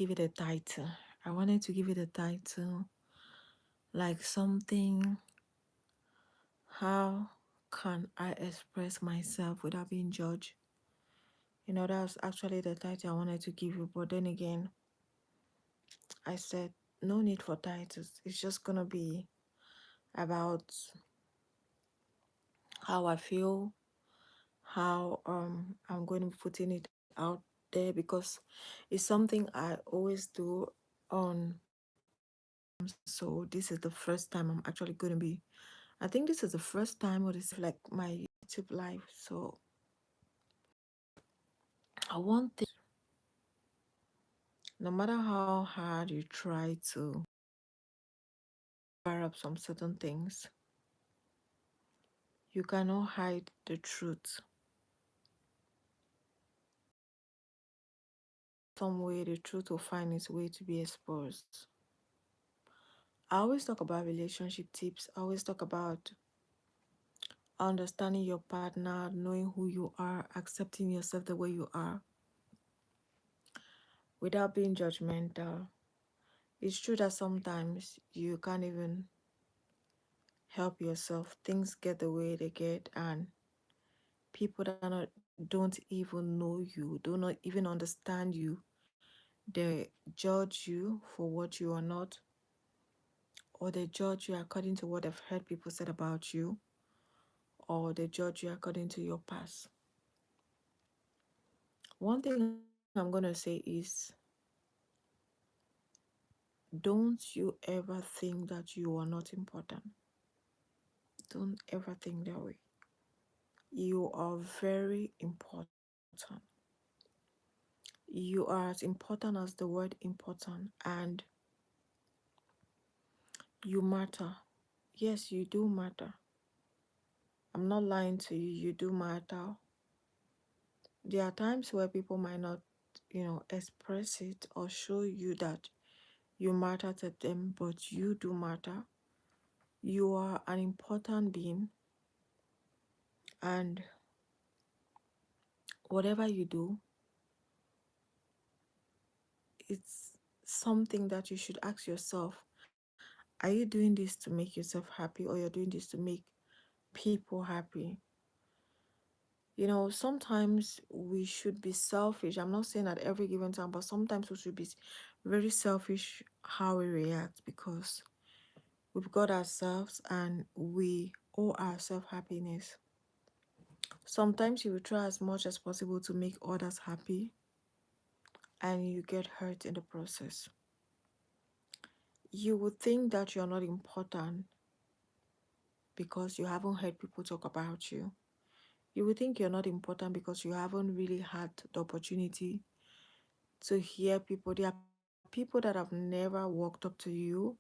give it a title. I wanted to give it a title like something, how can I express myself without being judged? That's actually the title I wanted to give you. But then again, I said, no need for titles. It's just going to be about how I feel, how I'm going to be putting it out there because it's something I always do on. So this is the first time I'm actually going to be. I think this is the first time or this is like my YouTube live. So I want this, no matter how hard you try to cover up some certain things, you cannot hide the truth. Some way the truth will find its way to be exposed. I always talk about relationship tips. I always talk about understanding your partner, knowing who you are, accepting yourself the way you are without being judgmental. It's true that sometimes you can't even help yourself. Things get the way they get, and people that don't even know you, do not even understand you, they judge you for what you are not, or they judge you according to what they've heard people said about you, or they judge you according to your past. One thing I'm going to say is don't you ever think that you are not important. Don't ever think that way. You are very important. You are as important as the word important, and you matter. Yes, you do matter. I'm not lying to you. You do matter. There are times where people might not, express it or show you that you matter to them, but you do matter. You are an important being, and whatever you do, it's something that you should ask yourself, are you doing this to make yourself happy, or you're doing this to make people happy? Sometimes we should be selfish. I'm not saying at every given time, but sometimes we should be very selfish how we react, because we've got ourselves and we owe ourselves happiness. Sometimes you will try as much as possible to make others happy, and you get hurt in the process. You would think that you're not important because you haven't heard people talk about you. You would think you're not important because you haven't really had the opportunity to hear people. There are people that have never walked up to you,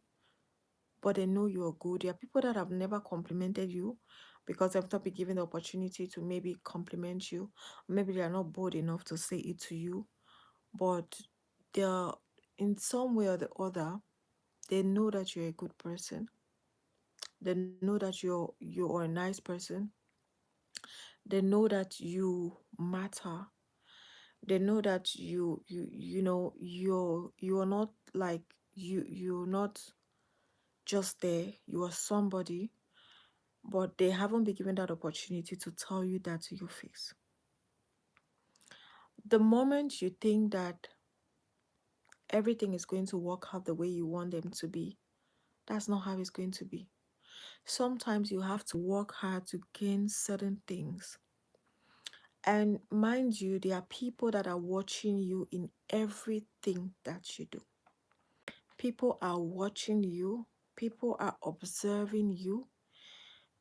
but they know you're good. There are people that have never complimented you because they've not been given the opportunity to maybe compliment you. Maybe they are not bold enough to say it to you, but they're in some way or the other, they know that you're a good person. They know that you're a nice person. They know that you matter. They know that you're not like you're not just there. You are somebody, but they haven't been given that opportunity to tell you that to your face. The moment you think that everything is going to work out the way you want them to be, that's not how it's going to be. Sometimes you have to work hard to gain certain things. And mind you, there are people that are watching you in everything that you do. People are watching you, people are observing you,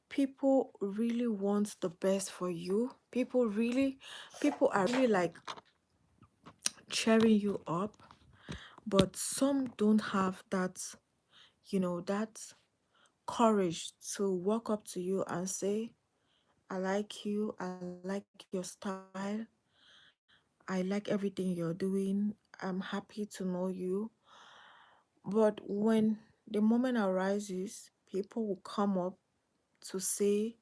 people really want the best for you. People are really like cheering you up, but some don't have that courage to walk up to you and say, I like you, I like your style, I like everything you're doing, I'm happy to know you. But when the moment arises, people will come up to say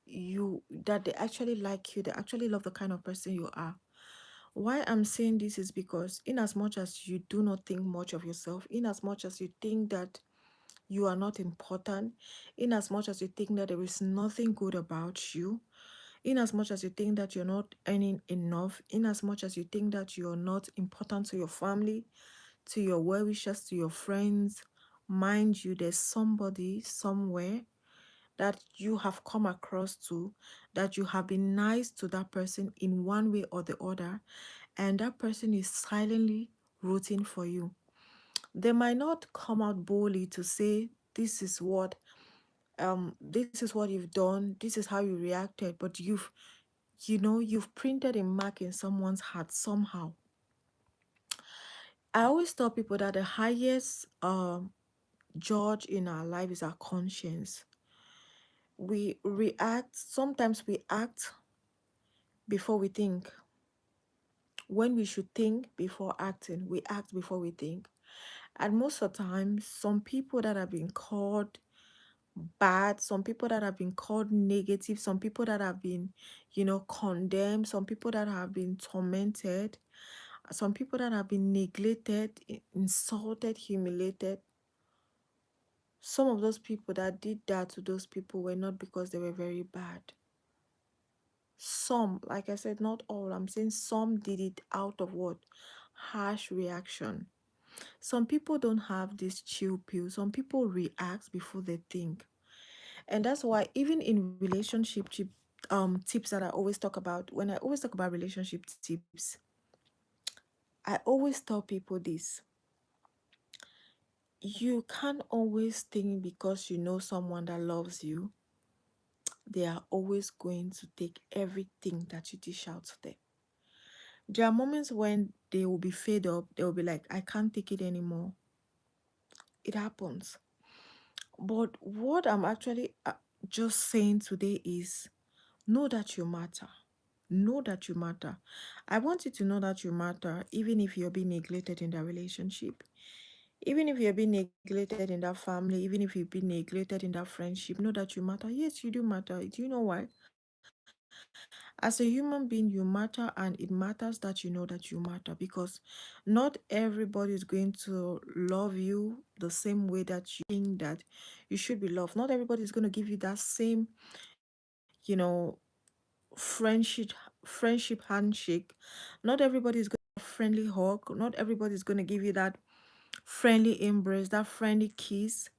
you that they actually like you, they actually love the kind of person you are. Why I'm saying this is because, in as much as you do not think much of yourself, in as much as you think that you are not important, in as much as you think that there is nothing good about you, in as much as you think that you're not earning enough, in as much as you think that you're not important to your family, to your well wishers, to your friends, mind you, there's somebody somewhere that you have come across to, that you have been nice to that person in one way or the other, and that person is silently rooting for you. They might not come out boldly to say, this is what you've done, this is how you reacted, but you've printed a mark in someone's heart somehow. I always tell people that the highest judge in our life is our conscience. We react, sometimes we act before we think. When we should think before acting, we act before we think. And most of the time, some people that have been called bad, some people that have been called negative, some people that have been, condemned, some people that have been tormented, some people that have been neglected, insulted, humiliated. Some of those people that did that to those people were not because they were very bad. Some, like I said, not all. I'm saying some did it out of what? Harsh reaction. Some people don't have this chill pill. Some people react before they think. And that's why even in relationship tips that I always talk about, when I always talk about relationship tips, I always tell people this. You can't always think because you know someone that loves you, they are always going to take everything that you dish out to them. There are moments when they will be fed up, they will be like, I can't take it anymore. It happens. But what I'm actually just saying today is, know that you matter. Know that you matter. I want you to know that you matter, even if you're being neglected in that relationship, even if you're being neglected in that family, even if you've been neglected in that friendship. Know that you matter. Yes, you do matter. Do you know why? As a human being, you matter, and it matters that you know that you matter, because not everybody is going to love you the same way that you think that you should be loved. Not everybody is going to give you that same, friendship handshake. Not everybody is going to give you that friendly hug. Not everybody is going to give you that friendly embrace, that friendly kiss.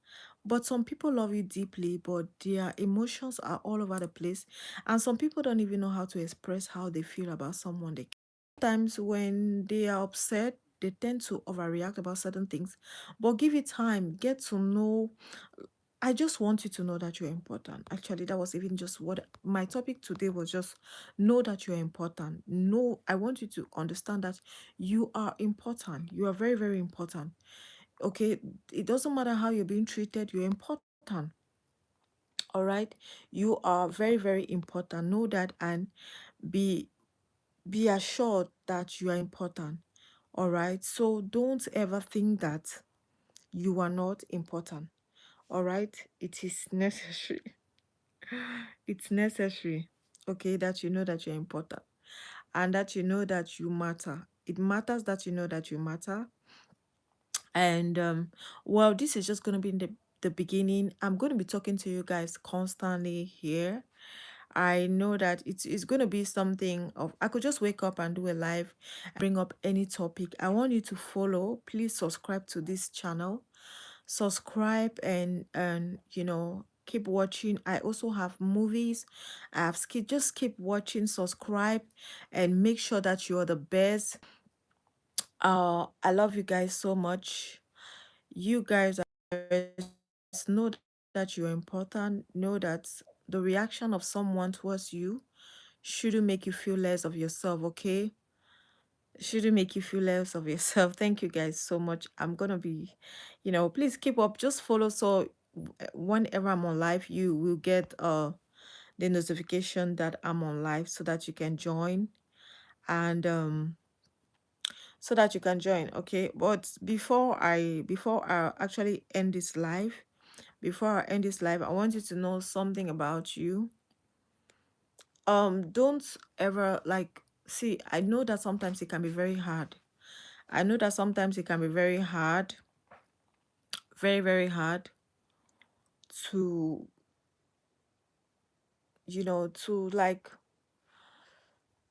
But some people love you deeply, but their emotions are all over the place. And some people don't even know how to express how they feel about someone they care. Sometimes when they are upset, they tend to overreact about certain things. But give it time, get to know. I just want you to know that you're important. Actually, that was even just what my topic today was, just know that you're important. No, I want you to understand that you are important. You are very, very important. Okay, it doesn't matter how you're being treated, you're important. All right, you are very, very important. Know that, and be be assured that you are important. All right, so don't ever think that you are not important. All right, it is necessary. It's necessary, okay, that you know that you're important, and that you know that you matter. It matters that you know that you matter. And well, this is just going to be the beginning. I'm going to be talking to you guys constantly here. I know that it's going to be something of, I could just wake up and do a live, bring up any topic. I want you to follow. Please subscribe to this channel. Subscribe, and keep watching. I also have movies. I have just keep watching, subscribe, and make sure that you are the best. I love you guys so much. You guys are best. Know that you're important. Know that the reaction of someone towards you shouldn't make you feel less of yourself, okay? Shouldn't make you feel less of yourself. Thank you guys so much. I'm gonna be, please keep up. Just follow, so whenever I'm on live, you will get the notification that I'm on live, so that you can join, and okay? But before I actually end this live, I want you to know something about you. Don't ever, like, See, I know that sometimes it can be very hard. I know that sometimes it can be very hard, very, very hard to, to like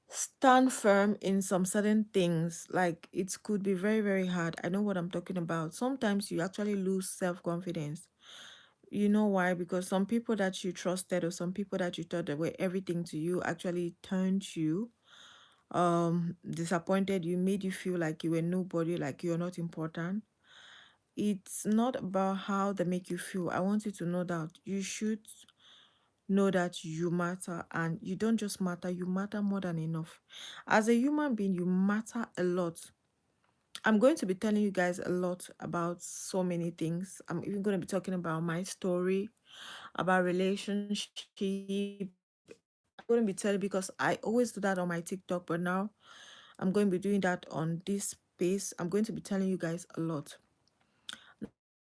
stand firm in some certain things. Like it could be very, very hard. I know what I'm talking about. Sometimes you actually lose self-confidence. You know why? Because some people that you trusted or some people that you thought that were everything to you actually turned you disappointed you, made you feel like you were nobody, like you're not important. It's not about how they make you feel. I want you to know that you should know that you matter, and you don't just matter, you matter more than enough. As a human being, you matter a lot. I'm going to be telling you guys a lot about so many things. I'm even going to be talking about my story, about relationship. I'm going to be telling because I always do that on my TikTok, but now I'm going to be doing that on this space. I'm going to be telling you guys a lot.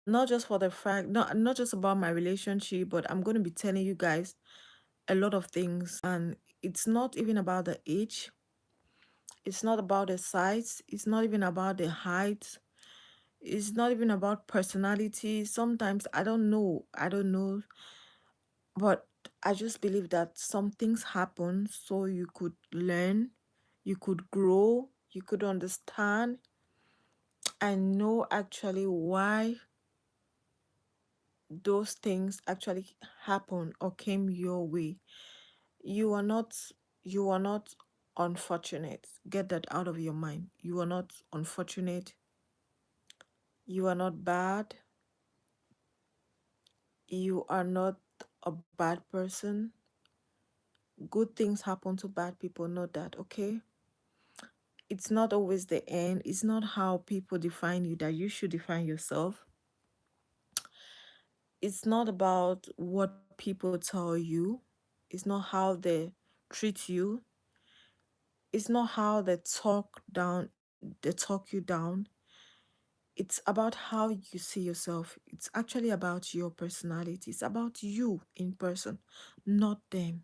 Not just for the fact, not just about my relationship, but I'm going to be telling you guys a lot of things. And it's not even about the age, it's not about the size, it's not even about the height, it's not even about personality. Sometimes I don't know, but I just believe that some things happen so you could learn, you could grow, you could understand and know actually why those things actually happen or came your way. You are not you are not unfortunate. Get that out of your mind. You are not unfortunate. You are not bad. You are not a bad person. Good things happen to bad people. Know that, okay? It's not always the end. It's not how people define you that you should define yourself. It's not about what people tell you. It's not how they treat you. It's not how they talk you down. It's about how you see yourself. It's actually about your personality. It's about you in person, not them.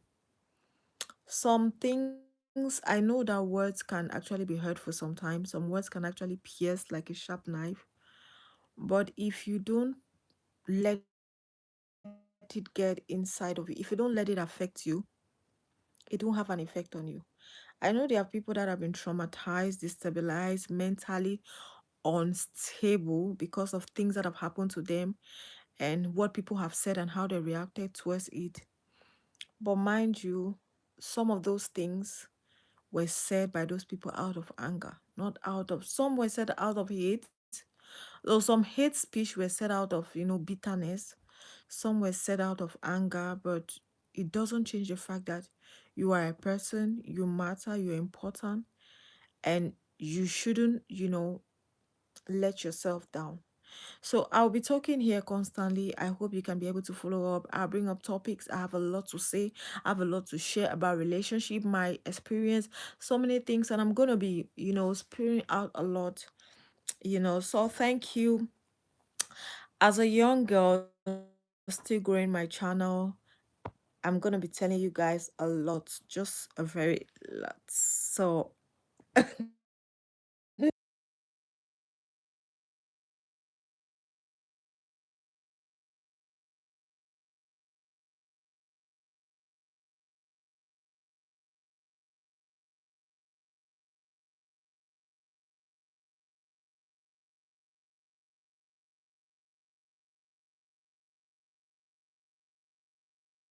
Some things I know that words can actually be hurtful sometimes. Some words can actually pierce like a sharp knife. But if you don't let it get inside of you, if you don't let it affect you, it won't have an effect on you. I know there are people that have been traumatized, destabilized, mentally unstable because of things that have happened to them and what people have said and how they reacted towards it. But mind you, some of those things were said by those people out of anger, not out of, some were said out of hate. Though some hate speech were said out of, bitterness. Some were said out of anger, but it doesn't change the fact that you are a person, you matter, you're important, and you shouldn't, let yourself down. So I'll be talking here constantly. I hope you can be able to follow up. I'll bring up topics. I have a lot to say. I have a lot to share about relationship, my experience, so many things, and I'm gonna be, spewing out a lot. So thank you. As a young girl still growing my channel, I'm gonna be telling you guys a lot, just a very lot. So